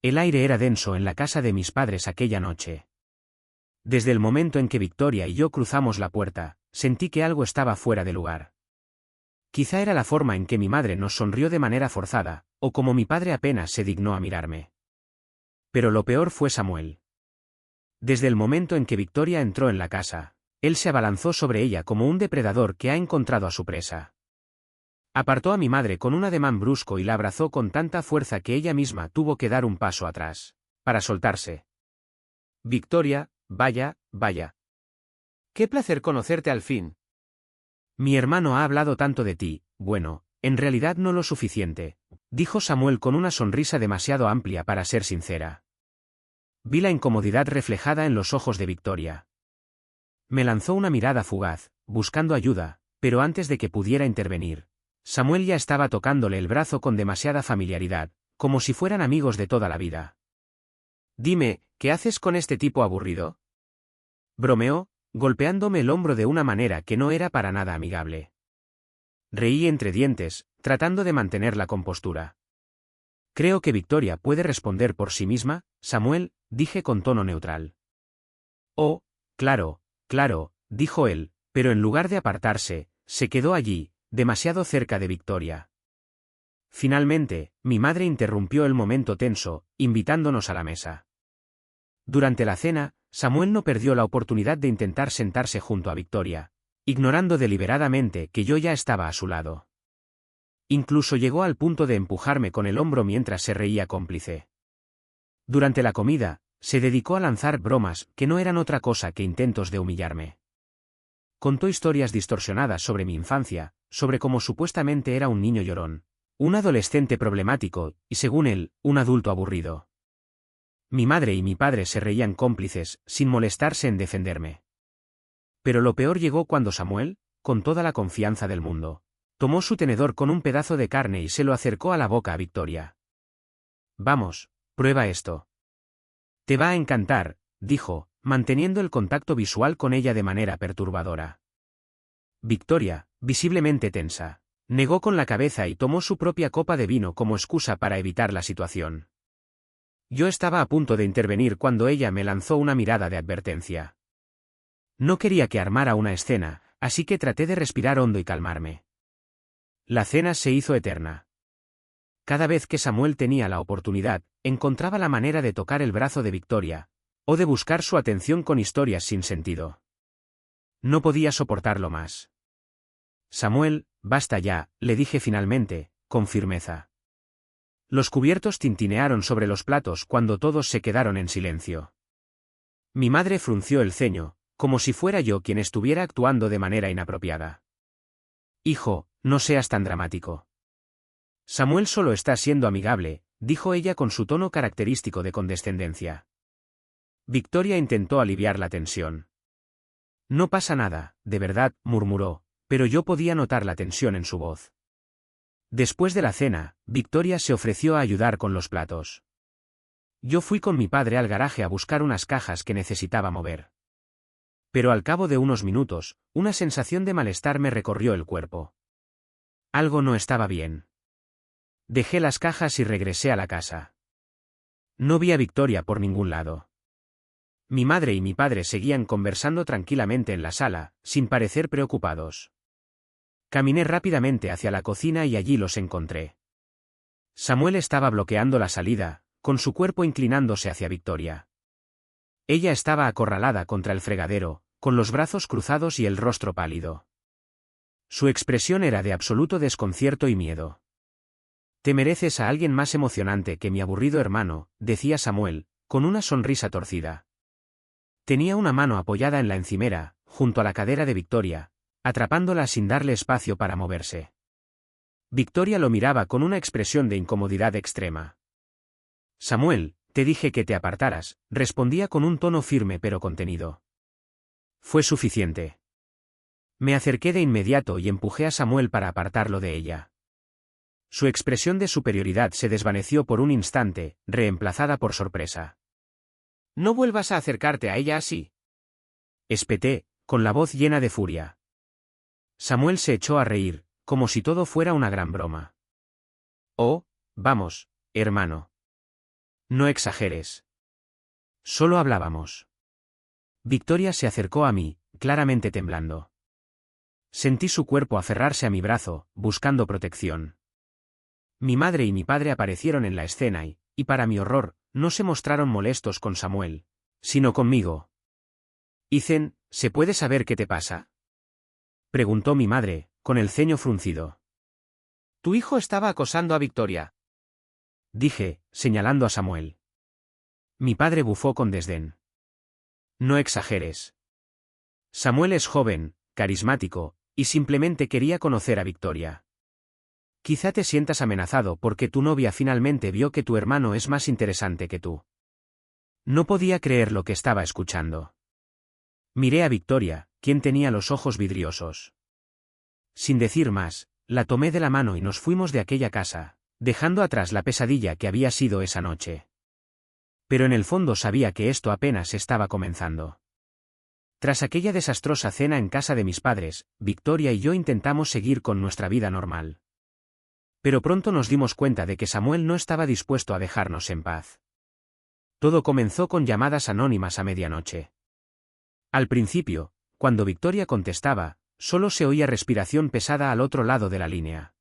El aire era denso en la casa de mis padres aquella noche. Desde el momento en que Victoria y yo cruzamos la puerta, sentí que algo estaba fuera de lugar. Quizá era la forma en que mi madre nos sonrió de manera forzada, o como mi padre apenas se dignó a mirarme. Pero lo peor fue Samuel. Desde el momento en que Victoria entró en la casa, él se abalanzó sobre ella como un depredador que ha encontrado a su presa. Apartó a mi madre con un ademán brusco y la abrazó con tanta fuerza que ella misma tuvo que dar un paso atrás, para soltarse. Victoria, vaya, vaya. ¡Qué placer conocerte al fin! Mi hermano ha hablado tanto de ti, bueno, en realidad no lo suficiente, dijo Samuel con una sonrisa demasiado amplia para ser sincera. Vi la incomodidad reflejada en los ojos de Victoria. Me lanzó una mirada fugaz, buscando ayuda, pero antes de que pudiera intervenir, Samuel ya estaba tocándole el brazo con demasiada familiaridad, como si fueran amigos de toda la vida. Dime, ¿qué haces con este tipo aburrido? Bromeó, golpeándome el hombro de una manera que no era para nada amigable. Reí entre dientes, tratando de mantener la compostura. Creo que Victoria puede responder por sí misma, Samuel, dije con tono neutral. Oh, claro, claro, dijo él, pero en lugar de apartarse, se quedó allí, demasiado cerca de Victoria. Finalmente, mi madre interrumpió el momento tenso, invitándonos a la mesa. Durante la cena, Samuel no perdió la oportunidad de intentar sentarse junto a Victoria, ignorando deliberadamente que yo ya estaba a su lado. Incluso llegó al punto de empujarme con el hombro mientras se reía cómplice. Durante la comida, se dedicó a lanzar bromas que no eran otra cosa que intentos de humillarme. Contó historias distorsionadas sobre mi infancia, sobre cómo supuestamente era un niño llorón, un adolescente problemático, y según él, un adulto aburrido. Mi madre y mi padre se reían cómplices, sin molestarse en defenderme. Pero lo peor llegó cuando Samuel, con toda la confianza del mundo, tomó su tenedor con un pedazo de carne y se lo acercó a la boca a Victoria. Vamos, prueba esto. Te va a encantar, dijo, manteniendo el contacto visual con ella de manera perturbadora. Victoria, visiblemente tensa, negó con la cabeza y tomó su propia copa de vino como excusa para evitar la situación. Yo estaba a punto de intervenir cuando ella me lanzó una mirada de advertencia. No quería que armara una escena, así que traté de respirar hondo y calmarme. La cena se hizo eterna. Cada vez que Samuel tenía la oportunidad, encontraba la manera de tocar el brazo de Victoria, o de buscar su atención con historias sin sentido. No podía soportarlo más. Samuel, basta ya, le dije finalmente, con firmeza. Los cubiertos tintinearon sobre los platos cuando todos se quedaron en silencio. Mi madre frunció el ceño, como si fuera yo quien estuviera actuando de manera inapropiada. Hijo, no seas tan dramático. Samuel solo está siendo amigable, dijo ella con su tono característico de condescendencia. Victoria intentó aliviar la tensión. No pasa nada, de verdad, murmuró, pero yo podía notar la tensión en su voz. Después de la cena, Victoria se ofreció a ayudar con los platos. Yo fui con mi padre al garaje a buscar unas cajas que necesitaba mover. Pero al cabo de unos minutos, una sensación de malestar me recorrió el cuerpo. Algo no estaba bien. Dejé las cajas y regresé a la casa. No vi a Victoria por ningún lado. Mi madre y mi padre seguían conversando tranquilamente en la sala, sin parecer preocupados. Caminé rápidamente hacia la cocina y allí los encontré. Samuel estaba bloqueando la salida, con su cuerpo inclinándose hacia Victoria. Ella estaba acorralada contra el fregadero, con los brazos cruzados y el rostro pálido. Su expresión era de absoluto desconcierto y miedo. Te mereces a alguien más emocionante que mi aburrido hermano, decía Samuel, con una sonrisa torcida. Tenía una mano apoyada en la encimera, junto a la cadera de Victoria, atrapándola sin darle espacio para moverse. Victoria lo miraba con una expresión de incomodidad extrema. Samuel, te dije que te apartaras, respondía con un tono firme pero contenido. Fue suficiente. Me acerqué de inmediato y empujé a Samuel para apartarlo de ella. Su expresión de superioridad se desvaneció por un instante, reemplazada por sorpresa. No vuelvas a acercarte a ella así. Espeté, con la voz llena de furia. Samuel se echó a reír, como si todo fuera una gran broma. Oh, vamos, hermano. No exageres. Solo hablábamos. Victoria se acercó a mí, claramente temblando. Sentí su cuerpo aferrarse a mi brazo, buscando protección. Mi madre y mi padre aparecieron en la escena y para mi horror, no se mostraron molestos con Samuel, sino conmigo. Ethan, ¿se puede saber qué te pasa?, preguntó mi madre, con el ceño fruncido. Tu hijo estaba acosando a Victoria, dije, señalando a Samuel. Mi padre bufó con desdén. No exageres. Samuel es joven, carismático, y simplemente quería conocer a Victoria. Quizá te sientas amenazado porque tu novia finalmente vio que tu hermano es más interesante que tú. No podía creer lo que estaba escuchando. Miré a Victoria, quien tenía los ojos vidriosos. Sin decir más, la tomé de la mano y nos fuimos de aquella casa, dejando atrás la pesadilla que había sido esa noche. Pero en el fondo sabía que esto apenas estaba comenzando. Tras aquella desastrosa cena en casa de mis padres, Victoria y yo intentamos seguir con nuestra vida normal. Pero pronto nos dimos cuenta de que Samuel no estaba dispuesto a dejarnos en paz. Todo comenzó con llamadas anónimas a medianoche. Al principio, cuando Victoria contestaba, solo se oía respiración pesada al otro lado de la línea.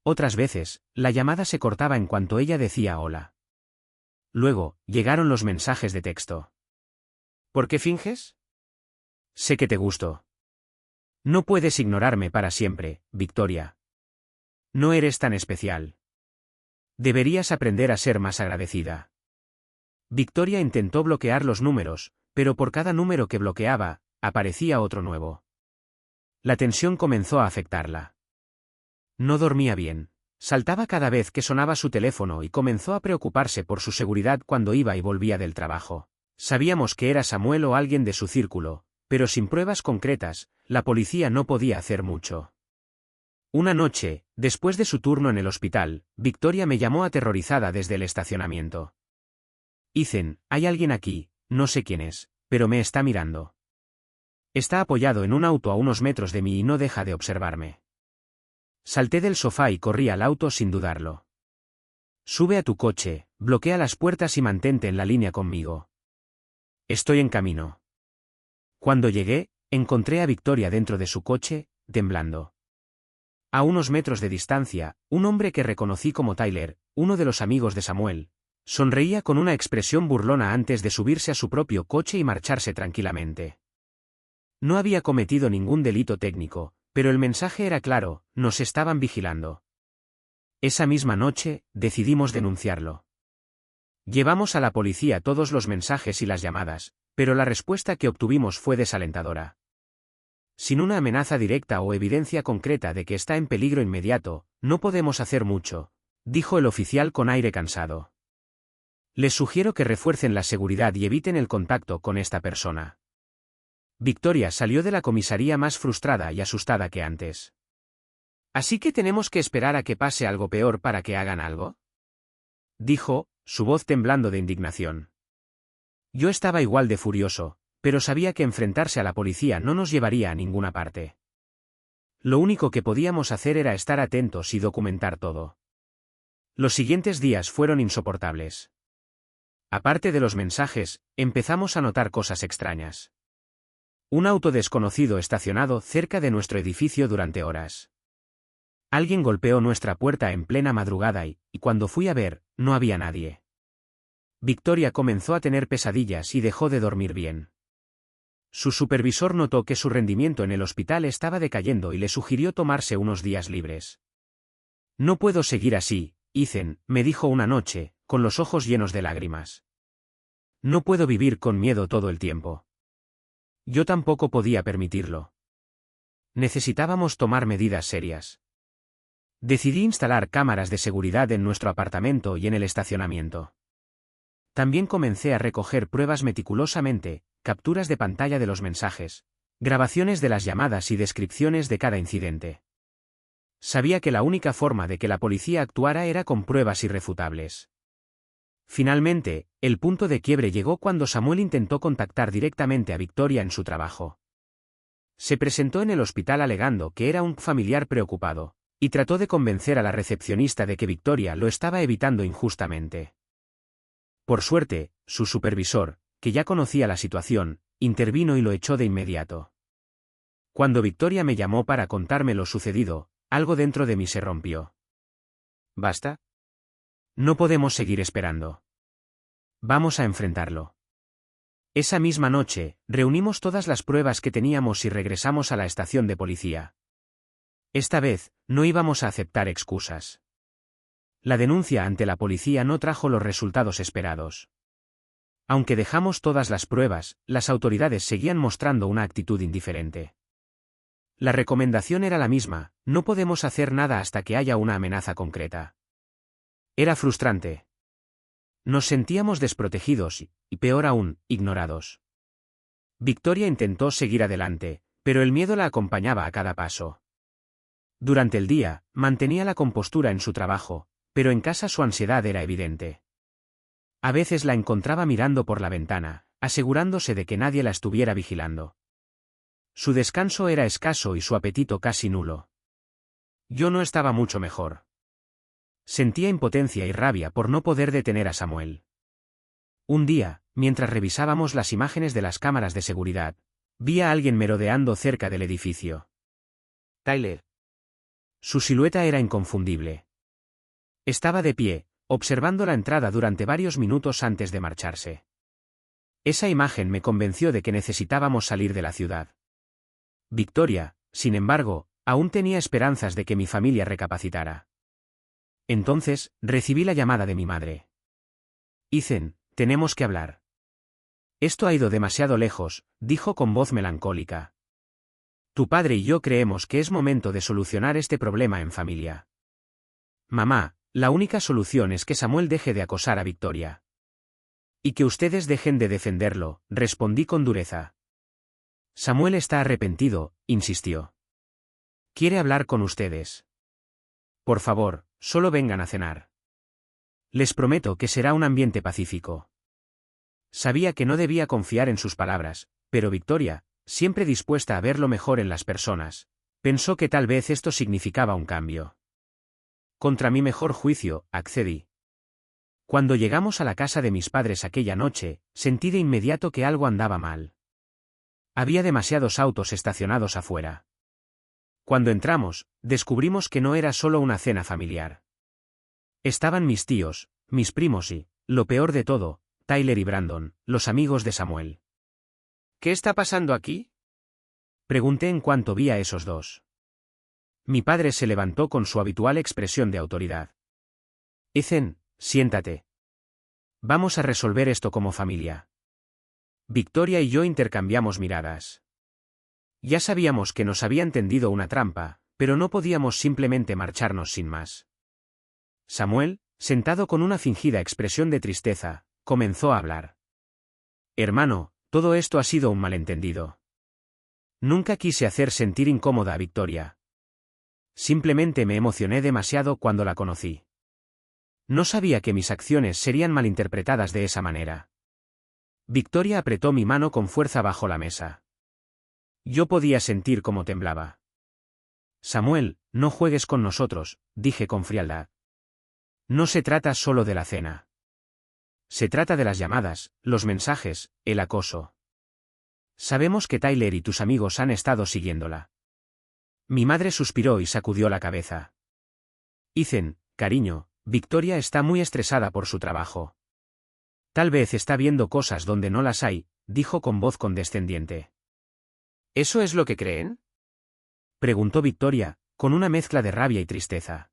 Otras veces, la llamada se cortaba en cuanto ella decía hola. Luego, llegaron los mensajes de texto. ¿Por qué finges? Sé que te gusto. No puedes ignorarme para siempre, Victoria. No eres tan especial. Deberías aprender a ser más agradecida. Victoria intentó bloquear los números, pero por cada número que bloqueaba, aparecía otro nuevo. La tensión comenzó a afectarla. No dormía bien. Saltaba cada vez que sonaba su teléfono y comenzó a preocuparse por su seguridad cuando iba y volvía del trabajo. Sabíamos que era Samuel o alguien de su círculo, pero sin pruebas concretas, la policía no podía hacer mucho. Una noche, después de su turno en el hospital, Victoria me llamó aterrorizada desde el estacionamiento. Ethan, hay alguien aquí, no sé quién es, pero me está mirando. Está apoyado en un auto a unos metros de mí y no deja de observarme. Salté del sofá y corrí al auto sin dudarlo. Sube a tu coche, bloquea las puertas y mantente en la línea conmigo. Estoy en camino. Cuando llegué, encontré a Victoria dentro de su coche, temblando. A unos metros de distancia, un hombre que reconocí como Tyler, uno de los amigos de Samuel, sonreía con una expresión burlona antes de subirse a su propio coche y marcharse tranquilamente. No había cometido ningún delito técnico, pero el mensaje era claro, nos estaban vigilando. Esa misma noche, decidimos denunciarlo. Llevamos a la policía todos los mensajes y las llamadas, pero la respuesta que obtuvimos fue desalentadora. Sin una amenaza directa o evidencia concreta de que está en peligro inmediato, no podemos hacer mucho, dijo el oficial con aire cansado. Les sugiero que refuercen la seguridad y eviten el contacto con esta persona. Victoria salió de la comisaría más frustrada y asustada que antes. ¿Así que tenemos que esperar a que pase algo peor para que hagan algo?, dijo, su voz temblando de indignación. Yo estaba igual de furioso, pero sabía que enfrentarse a la policía no nos llevaría a ninguna parte. Lo único que podíamos hacer era estar atentos y documentar todo. Los siguientes días fueron insoportables. Aparte de los mensajes, empezamos a notar cosas extrañas. Un auto desconocido estacionado cerca de nuestro edificio durante horas. Alguien golpeó nuestra puerta en plena madrugada y cuando fui a ver, no había nadie. Victoria comenzó a tener pesadillas y dejó de dormir bien. Su supervisor notó que su rendimiento en el hospital estaba decayendo y le sugirió tomarse unos días libres. No puedo seguir así, Ethan, me dijo una noche, con los ojos llenos de lágrimas. No puedo vivir con miedo todo el tiempo. Yo tampoco podía permitirlo. Necesitábamos tomar medidas serias. Decidí instalar cámaras de seguridad en nuestro apartamento y en el estacionamiento. También comencé a recoger pruebas meticulosamente, capturas de pantalla de los mensajes, grabaciones de las llamadas y descripciones de cada incidente. Sabía que la única forma de que la policía actuara era con pruebas irrefutables. Finalmente, el punto de quiebre llegó cuando Samuel intentó contactar directamente a Victoria en su trabajo. Se presentó en el hospital alegando que era un familiar preocupado, y trató de convencer a la recepcionista de que Victoria lo estaba evitando injustamente. Por suerte, su supervisor, que ya conocía la situación, intervino y lo echó de inmediato. Cuando Victoria me llamó para contarme lo sucedido, algo dentro de mí se rompió. ¿Basta? No podemos seguir esperando. Vamos a enfrentarlo. Esa misma noche, reunimos todas las pruebas que teníamos y regresamos a la estación de policía. Esta vez, no íbamos a aceptar excusas. La denuncia ante la policía no trajo los resultados esperados. Aunque dejamos todas las pruebas, las autoridades seguían mostrando una actitud indiferente. La recomendación era la misma: no podemos hacer nada hasta que haya una amenaza concreta. Era frustrante. Nos sentíamos desprotegidos y, peor aún, ignorados. Victoria intentó seguir adelante, pero el miedo la acompañaba a cada paso. Durante el día, mantenía la compostura en su trabajo, pero en casa su ansiedad era evidente. A veces la encontraba mirando por la ventana, asegurándose de que nadie la estuviera vigilando. Su descanso era escaso y su apetito casi nulo. Yo no estaba mucho mejor. Sentía impotencia y rabia por no poder detener a Samuel. Un día, mientras revisábamos las imágenes de las cámaras de seguridad, vi a alguien merodeando cerca del edificio. Tyler. Su silueta era inconfundible. Estaba de pie, observando la entrada durante varios minutos antes de marcharse. Esa imagen me convenció de que necesitábamos salir de la ciudad. Victoria, sin embargo, aún tenía esperanzas de que mi familia recapacitara. Entonces, recibí la llamada de mi madre. Ethan, tenemos que hablar. Esto ha ido demasiado lejos, dijo con voz melancólica. Tu padre y yo creemos que es momento de solucionar este problema en familia. Mamá, la única solución es que Samuel deje de acosar a Victoria. Y que ustedes dejen de defenderlo, respondí con dureza. Samuel está arrepentido, insistió. Quiere hablar con ustedes. Por favor, solo vengan a cenar. Les prometo que será un ambiente pacífico. Sabía que no debía confiar en sus palabras, pero Victoria, siempre dispuesta a ver lo mejor en las personas, pensó que tal vez esto significaba un cambio. Contra mi mejor juicio, accedí. Cuando llegamos a la casa de mis padres aquella noche, sentí de inmediato que algo andaba mal. Había demasiados autos estacionados afuera. Cuando entramos, descubrimos que no era solo una cena familiar. Estaban mis tíos, mis primos y, lo peor de todo, Tyler y Brandon, los amigos de Samuel. ¿Qué está pasando aquí?, pregunté en cuanto vi a esos dos. Mi padre se levantó con su habitual expresión de autoridad. Ethan, siéntate. Vamos a resolver esto como familia. Victoria y yo intercambiamos miradas. Ya sabíamos que nos habían tendido una trampa, pero no podíamos simplemente marcharnos sin más. Samuel, sentado con una fingida expresión de tristeza, comenzó a hablar. Hermano, todo esto ha sido un malentendido. Nunca quise hacer sentir incómoda a Victoria. Simplemente me emocioné demasiado cuando la conocí. No sabía que mis acciones serían malinterpretadas de esa manera. Victoria apretó mi mano con fuerza bajo la mesa. Yo podía sentir cómo temblaba. Samuel, no juegues con nosotros, dije con frialdad. No se trata solo de la cena. Se trata de las llamadas, los mensajes, el acoso. Sabemos que Tyler y tus amigos han estado siguiéndola. Mi madre suspiró y sacudió la cabeza. Ethan, cariño, Victoria está muy estresada por su trabajo. Tal vez está viendo cosas donde no las hay, dijo con voz condescendiente. ¿Eso es lo que creen?, preguntó Victoria, con una mezcla de rabia y tristeza.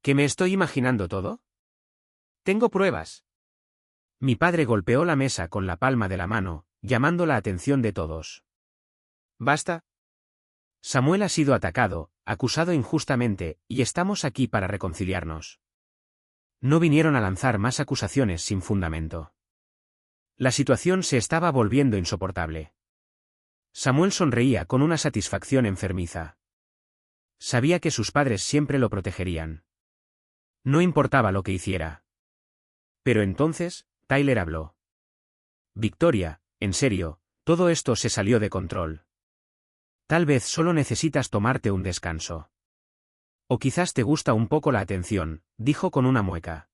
¿Que me estoy imaginando todo? Tengo pruebas. Mi padre golpeó la mesa con la palma de la mano, llamando la atención de todos. Basta. Samuel ha sido atacado, acusado injustamente, y estamos aquí para reconciliarnos. No vinieron a lanzar más acusaciones sin fundamento. La situación se estaba volviendo insoportable. Samuel sonreía con una satisfacción enfermiza. Sabía que sus padres siempre lo protegerían. No importaba lo que hiciera. Pero entonces, Tyler habló. Victoria, en serio, todo esto se salió de control. Tal vez solo necesitas tomarte un descanso. O quizás te gusta un poco la atención, dijo con una mueca.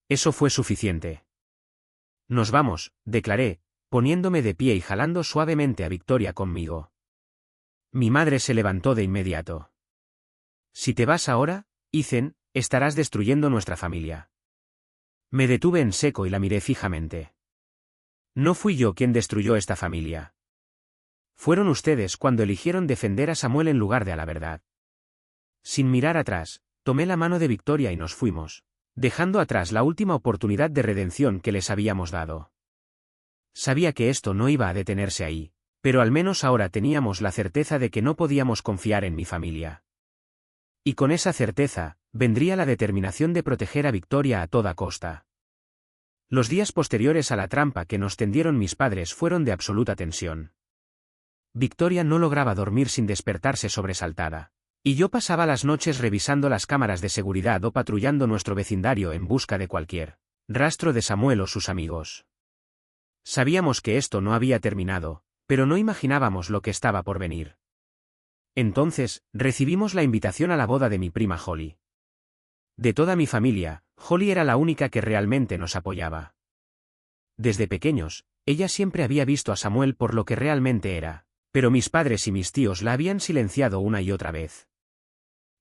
Eso fue suficiente. Nos vamos, declaré, poniéndome de pie y jalando suavemente a Victoria conmigo. Mi madre se levantó de inmediato. Si te vas ahora, Ethan, estarás destruyendo nuestra familia. Me detuve en seco y la miré fijamente. No fui yo quien destruyó esta familia. Fueron ustedes cuando eligieron defender a Samuel en lugar de a la verdad. Sin mirar atrás, tomé la mano de Victoria y nos fuimos, dejando atrás la última oportunidad de redención que les habíamos dado. Sabía que esto no iba a detenerse ahí, pero al menos ahora teníamos la certeza de que no podíamos confiar en mi familia. Y con esa certeza, vendría la determinación de proteger a Victoria a toda costa. Los días posteriores a la trampa que nos tendieron mis padres fueron de absoluta tensión. Victoria no lograba dormir sin despertarse sobresaltada, y yo pasaba las noches revisando las cámaras de seguridad o patrullando nuestro vecindario en busca de cualquier rastro de Samuel o sus amigos. Sabíamos que esto no había terminado, pero no imaginábamos lo que estaba por venir. Entonces, recibimos la invitación a la boda de mi prima Holly. De toda mi familia, Holly era la única que realmente nos apoyaba. Desde pequeños, ella siempre había visto a Samuel por lo que realmente era, pero mis padres y mis tíos la habían silenciado una y otra vez.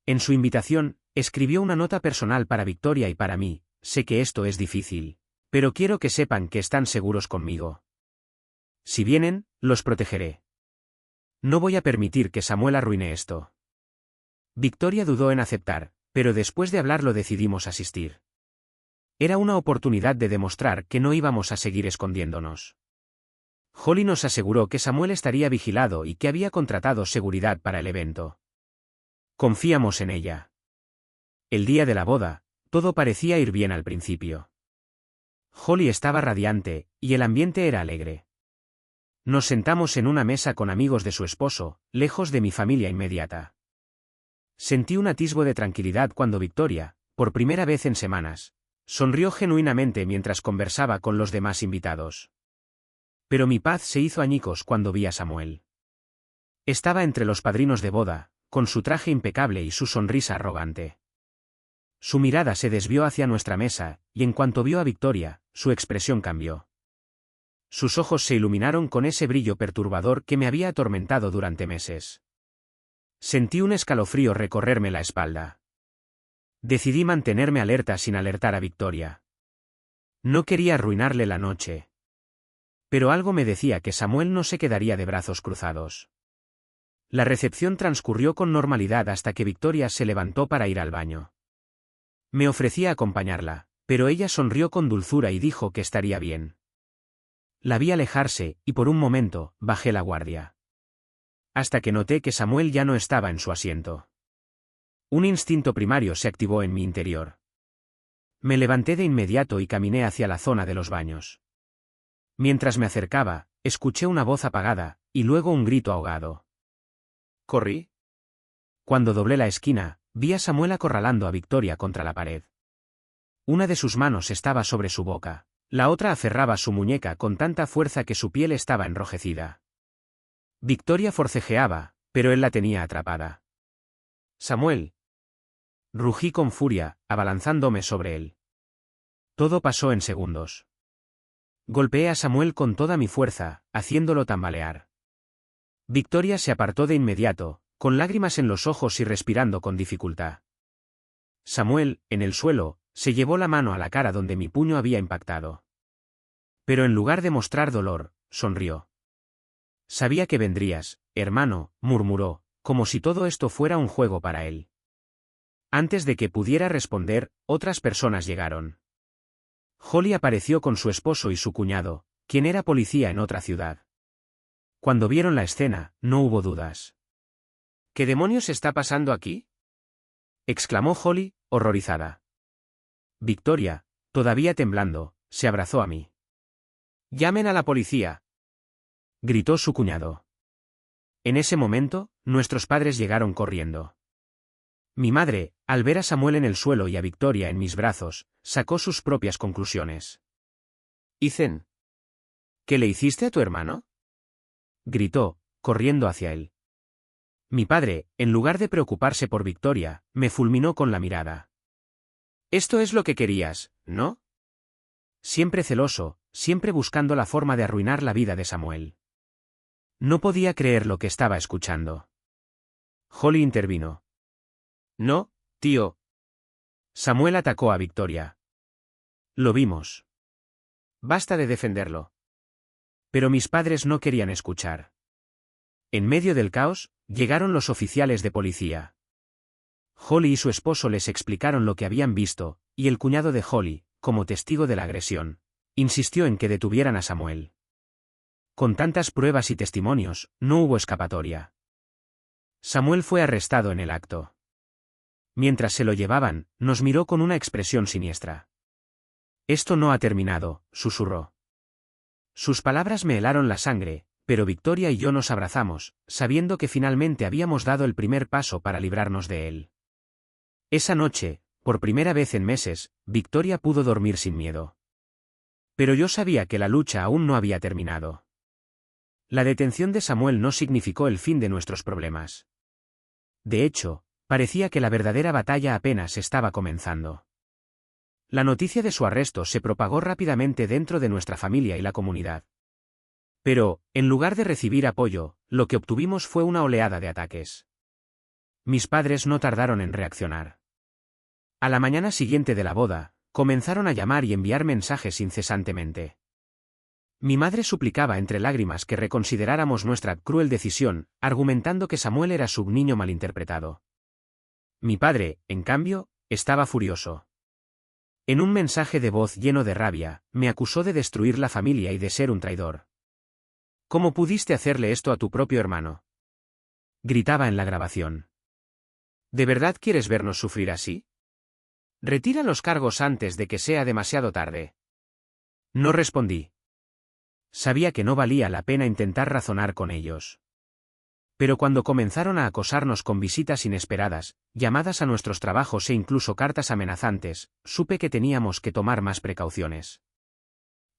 En su invitación, escribió una nota personal para Victoria y para mí: sé que esto es difícil, pero quiero que sepan que están seguros conmigo. Si vienen, los protegeré. No voy a permitir que Samuel arruine esto. Victoria dudó en aceptar, pero después de hablarlo decidimos asistir. Era una oportunidad de demostrar que no íbamos a seguir escondiéndonos. Holly nos aseguró que Samuel estaría vigilado y que había contratado seguridad para el evento. Confiamos en ella. El día de la boda, todo parecía ir bien al principio. Holly estaba radiante, y el ambiente era alegre. Nos sentamos en una mesa con amigos de su esposo, lejos de mi familia inmediata. Sentí un atisbo de tranquilidad cuando Victoria, por primera vez en semanas, sonrió genuinamente mientras conversaba con los demás invitados. Pero mi paz se hizo añicos cuando vi a Samuel. Estaba entre los padrinos de boda, con su traje impecable y su sonrisa arrogante. Su mirada se desvió hacia nuestra mesa, y en cuanto vio a Victoria, su expresión cambió. Sus ojos se iluminaron con ese brillo perturbador que me había atormentado durante meses. Sentí un escalofrío recorrerme la espalda. Decidí mantenerme alerta sin alertar a Victoria. No quería arruinarle la noche. Pero algo me decía que Samuel no se quedaría de brazos cruzados. La recepción transcurrió con normalidad hasta que Victoria se levantó para ir al baño. Me ofrecí a acompañarla, pero ella sonrió con dulzura y dijo que estaría bien. La vi alejarse, y por un momento, bajé la guardia. Hasta que noté que Samuel ya no estaba en su asiento. Un instinto primario se activó en mi interior. Me levanté de inmediato y caminé hacia la zona de los baños. Mientras me acercaba, escuché una voz apagada, y luego un grito ahogado. ¿Corrí? Cuando doblé la esquina, vi a Samuel acorralando a Victoria contra la pared. Una de sus manos estaba sobre su boca. La otra aferraba su muñeca con tanta fuerza que su piel estaba enrojecida. Victoria forcejeaba, pero él la tenía atrapada. «Samuel», rugí con furia, abalanzándome sobre él. Todo pasó en segundos. Golpeé a Samuel con toda mi fuerza, haciéndolo tambalear. Victoria se apartó de inmediato, con lágrimas en los ojos y respirando con dificultad. Samuel, en el suelo, se llevó la mano a la cara donde mi puño había impactado. Pero en lugar de mostrar dolor, sonrió. «Sabía que vendrías, hermano», murmuró, como si todo esto fuera un juego para él. Antes de que pudiera responder, otras personas llegaron. Holly apareció con su esposo y su cuñado, quien era policía en otra ciudad. Cuando vieron la escena, no hubo dudas. ¿Qué demonios está pasando aquí?, exclamó Holly, horrorizada. Victoria, todavía temblando, se abrazó a mí. «Llamen a la policía», gritó su cuñado. En ese momento, nuestros padres llegaron corriendo. Mi madre, al ver a Samuel en el suelo y a Victoria en mis brazos, sacó sus propias conclusiones. «Ethan, ¿qué le hiciste a tu hermano?», gritó, corriendo hacia él. Mi padre, en lugar de preocuparse por Victoria, me fulminó con la mirada. «Esto es lo que querías, ¿no?». Siempre celoso, siempre buscando la forma de arruinar la vida de Samuel. No podía creer lo que estaba escuchando. Holly intervino. No, tío. Samuel atacó a Victoria. Lo vimos. Basta de defenderlo. Pero mis padres no querían escuchar. En medio del caos, llegaron los oficiales de policía. Holly y su esposo les explicaron lo que habían visto, y el cuñado de Holly, como testigo de la agresión, insistió en que detuvieran a Samuel. Con tantas pruebas y testimonios, no hubo escapatoria. Samuel fue arrestado en el acto. Mientras se lo llevaban, nos miró con una expresión siniestra. «Esto no ha terminado», susurró. Sus palabras me helaron la sangre, pero Victoria y yo nos abrazamos, sabiendo que finalmente habíamos dado el primer paso para librarnos de él. Esa noche, por primera vez en meses, Victoria pudo dormir sin miedo. Pero yo sabía que la lucha aún no había terminado. La detención de Samuel no significó el fin de nuestros problemas. De hecho, parecía que la verdadera batalla apenas estaba comenzando. La noticia de su arresto se propagó rápidamente dentro de nuestra familia y la comunidad. Pero, en lugar de recibir apoyo, lo que obtuvimos fue una oleada de ataques. Mis padres no tardaron en reaccionar. A la mañana siguiente de la boda, comenzaron a llamar y enviar mensajes incesantemente. Mi madre suplicaba entre lágrimas que reconsideráramos nuestra cruel decisión, argumentando que Samuel era su niño malinterpretado. Mi padre, en cambio, estaba furioso. En un mensaje de voz lleno de rabia, me acusó de destruir la familia y de ser un traidor. «¿Cómo pudiste hacerle esto a tu propio hermano?», gritaba en la grabación. «¿De verdad quieres vernos sufrir así? Retira los cargos antes de que sea demasiado tarde». No respondí. Sabía que no valía la pena intentar razonar con ellos. Pero cuando comenzaron a acosarnos con visitas inesperadas, llamadas a nuestros trabajos e incluso cartas amenazantes, supe que teníamos que tomar más precauciones.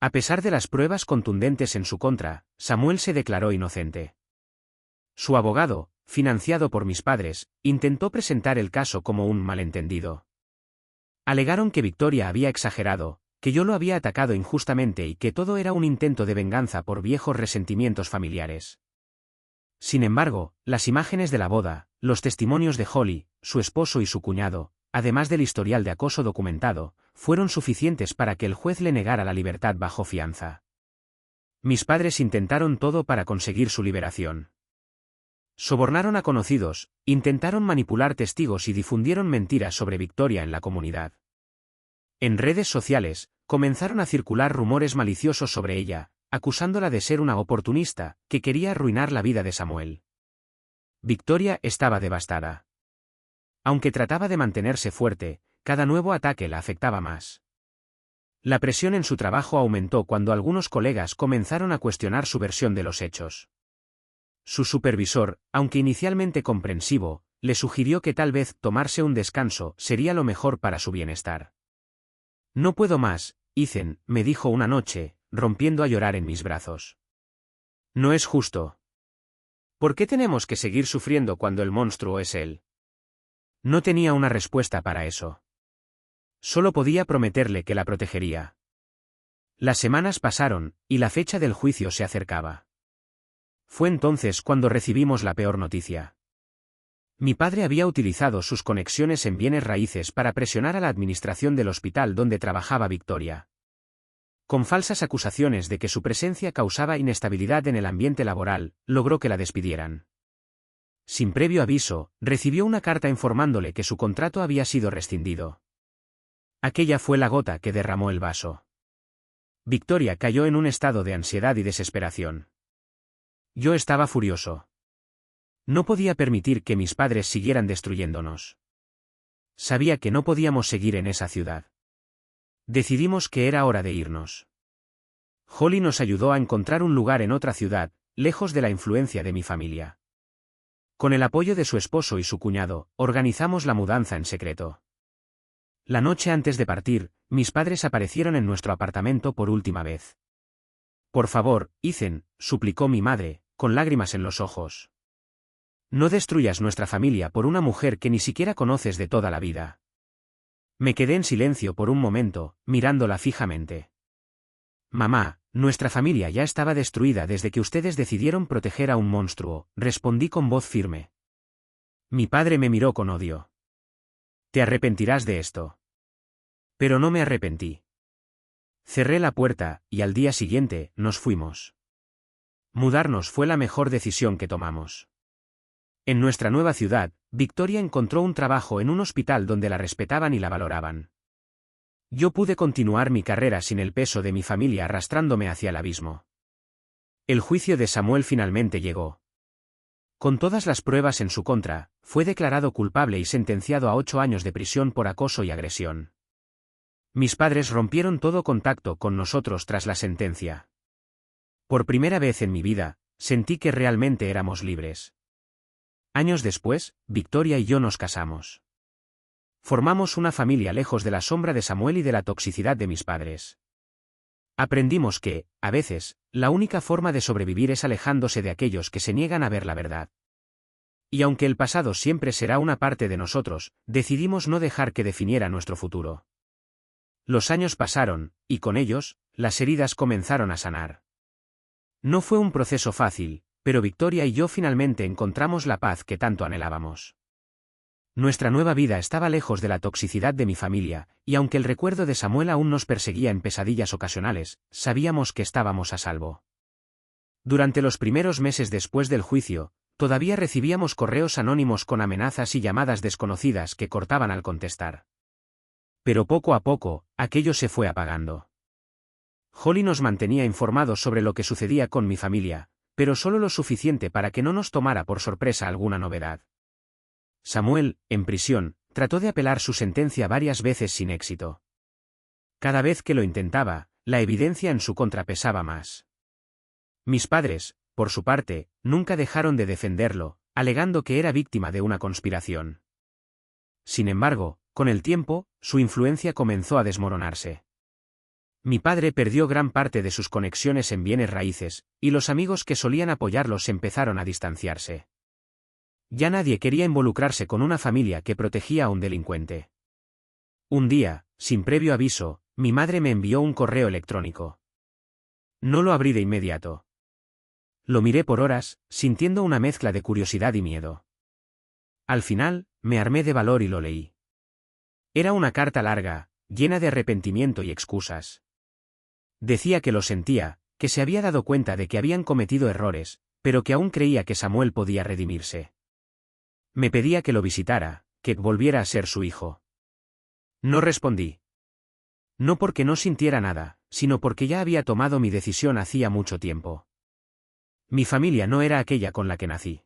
A pesar de las pruebas contundentes en su contra, Samuel se declaró inocente. Su abogado, financiado por mis padres, intentó presentar el caso como un malentendido. Alegaron que Victoria había exagerado, que yo lo había atacado injustamente y que todo era un intento de venganza por viejos resentimientos familiares. Sin embargo, las imágenes de la boda, los testimonios de Holly, su esposo y su cuñado, además del historial de acoso documentado, fueron suficientes para que el juez le negara la libertad bajo fianza. Mis padres intentaron todo para conseguir su liberación. Sobornaron a conocidos, intentaron manipular testigos y difundieron mentiras sobre Victoria en la comunidad. En redes sociales, comenzaron a circular rumores maliciosos sobre ella, acusándola de ser una oportunista, que quería arruinar la vida de Samuel. Victoria estaba devastada. Aunque trataba de mantenerse fuerte, cada nuevo ataque la afectaba más. La presión en su trabajo aumentó cuando algunos colegas comenzaron a cuestionar su versión de los hechos. Su supervisor, aunque inicialmente comprensivo, le sugirió que tal vez tomarse un descanso sería lo mejor para su bienestar. «No puedo más, Ethan», me dijo una noche, rompiendo a llorar en mis brazos. «No es justo. ¿Por qué tenemos que seguir sufriendo cuando el monstruo es él?». No tenía una respuesta para eso. Solo podía prometerle que la protegería. Las semanas pasaron, y la fecha del juicio se acercaba. Fue entonces cuando recibimos la peor noticia. Mi padre había utilizado sus conexiones en bienes raíces para presionar a la administración del hospital donde trabajaba Victoria. Con falsas acusaciones de que su presencia causaba inestabilidad en el ambiente laboral, logró que la despidieran. Sin previo aviso, recibió una carta informándole que su contrato había sido rescindido. Aquella fue la gota que derramó el vaso. Victoria cayó en un estado de ansiedad y desesperación. Yo estaba furioso. No podía permitir que mis padres siguieran destruyéndonos. Sabía que no podíamos seguir en esa ciudad. Decidimos que era hora de irnos. Holly nos ayudó a encontrar un lugar en otra ciudad, lejos de la influencia de mi familia. Con el apoyo de su esposo y su cuñado, organizamos la mudanza en secreto. La noche antes de partir, mis padres aparecieron en nuestro apartamento por última vez. «Por favor, Ethan», suplicó mi madre, con lágrimas en los ojos. «No destruyas nuestra familia por una mujer que ni siquiera conoces de toda la vida». Me quedé en silencio por un momento, mirándola fijamente. Mamá, nuestra familia ya estaba destruida desde que ustedes decidieron proteger a un monstruo, respondí con voz firme. Mi padre me miró con odio. Te arrepentirás de esto. Pero no me arrepentí. Cerré la puerta, y al día siguiente, nos fuimos. Mudarnos fue la mejor decisión que tomamos. En nuestra nueva ciudad, Victoria encontró un trabajo en un hospital donde la respetaban y la valoraban. Yo pude continuar mi carrera sin el peso de mi familia arrastrándome hacia el abismo. El juicio de Samuel finalmente llegó. Con todas las pruebas en su contra, fue declarado culpable y sentenciado a 8 años de prisión por acoso y agresión. Mis padres rompieron todo contacto con nosotros tras la sentencia. Por primera vez en mi vida, sentí que realmente éramos libres. Años después, Victoria y yo nos casamos. Formamos una familia lejos de la sombra de Samuel y de la toxicidad de mis padres. Aprendimos que, a veces, la única forma de sobrevivir es alejándose de aquellos que se niegan a ver la verdad. Y aunque el pasado siempre será una parte de nosotros, decidimos no dejar que definiera nuestro futuro. Los años pasaron, y con ellos, las heridas comenzaron a sanar. No fue un proceso fácil, pero Victoria y yo finalmente encontramos la paz que tanto anhelábamos. Nuestra nueva vida estaba lejos de la toxicidad de mi familia, y aunque el recuerdo de Samuel aún nos perseguía en pesadillas ocasionales, sabíamos que estábamos a salvo. Durante los primeros meses después del juicio, todavía recibíamos correos anónimos con amenazas y llamadas desconocidas que cortaban al contestar. Pero poco a poco, aquello se fue apagando. Holly nos mantenía informados sobre lo que sucedía con mi familia, pero solo lo suficiente para que no nos tomara por sorpresa alguna novedad. Samuel, en prisión, trató de apelar su sentencia varias veces sin éxito. Cada vez que lo intentaba, la evidencia en su contra pesaba más. Mis padres, por su parte, nunca dejaron de defenderlo, alegando que era víctima de una conspiración. Sin embargo, con el tiempo, su influencia comenzó a desmoronarse. Mi padre perdió gran parte de sus conexiones en bienes raíces, y los amigos que solían apoyarlos empezaron a distanciarse. Ya nadie quería involucrarse con una familia que protegía a un delincuente. Un día, sin previo aviso, mi madre me envió un correo electrónico. No lo abrí de inmediato. Lo miré por horas, sintiendo una mezcla de curiosidad y miedo. Al final, me armé de valor y lo leí. Era una carta larga, llena de arrepentimiento y excusas. Decía que lo sentía, que se había dado cuenta de que habían cometido errores, pero que aún creía que Samuel podía redimirse. Me pedía que lo visitara, que volviera a ser su hijo. No respondí. No porque no sintiera nada, sino porque ya había tomado mi decisión hacía mucho tiempo. Mi familia no era aquella con la que nací.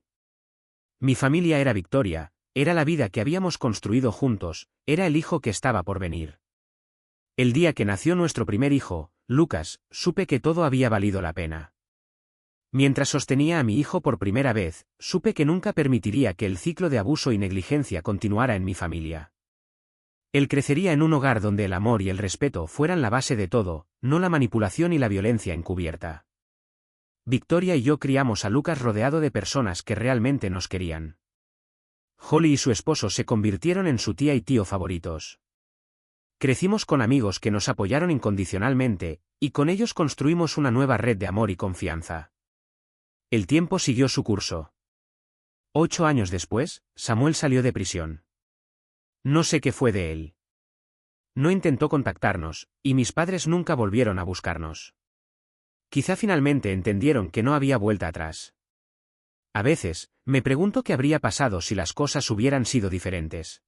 Mi familia era Victoria, era la vida que habíamos construido juntos, era el hijo que estaba por venir. El día que nació nuestro primer hijo, Lucas, supe que todo había valido la pena. Mientras sostenía a mi hijo por primera vez, supe que nunca permitiría que el ciclo de abuso y negligencia continuara en mi familia. Él crecería en un hogar donde el amor y el respeto fueran la base de todo, no la manipulación y la violencia encubierta. Victoria y yo criamos a Lucas rodeado de personas que realmente nos querían. Holly y su esposo se convirtieron en su tía y tío favoritos. Crecimos con amigos que nos apoyaron incondicionalmente, y con ellos construimos una nueva red de amor y confianza. El tiempo siguió su curso. 8 años después, Samuel salió de prisión. No sé qué fue de él. No intentó contactarnos, y mis padres nunca volvieron a buscarnos. Quizá finalmente entendieron que no había vuelta atrás. A veces, me pregunto qué habría pasado si las cosas hubieran sido diferentes.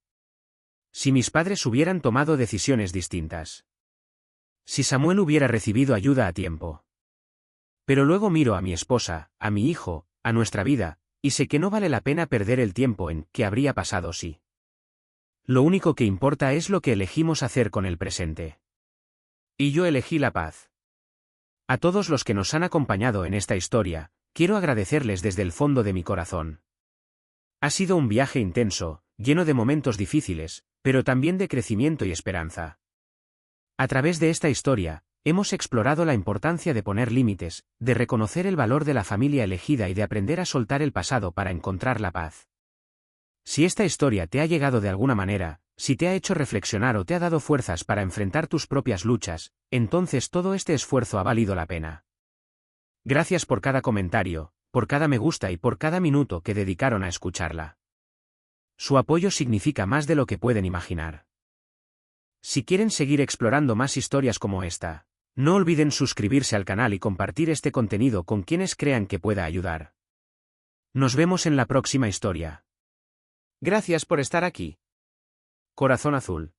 Si mis padres hubieran tomado decisiones distintas. Si Samuel hubiera recibido ayuda a tiempo. Pero luego miro a mi esposa, a mi hijo, a nuestra vida, y sé que no vale la pena perder el tiempo en qué habría pasado si. Lo único que importa es lo que elegimos hacer con el presente. Y yo elegí la paz. A todos los que nos han acompañado en esta historia, quiero agradecerles desde el fondo de mi corazón. Ha sido un viaje intenso, lleno de momentos difíciles, pero también de crecimiento y esperanza. A través de esta historia, hemos explorado la importancia de poner límites, de reconocer el valor de la familia elegida y de aprender a soltar el pasado para encontrar la paz. Si esta historia te ha llegado de alguna manera, Si te ha hecho reflexionar o te ha dado fuerzas para enfrentar tus propias luchas, entonces todo este esfuerzo ha valido la pena. Gracias por cada comentario, por cada me gusta y por cada minuto que dedicaron a escucharla. Su apoyo significa más de lo que pueden imaginar. Si quieren seguir explorando más historias como esta, no olviden suscribirse al canal y compartir este contenido con quienes crean que pueda ayudar. Nos vemos en la próxima historia. Gracias por estar aquí. Corazón azul.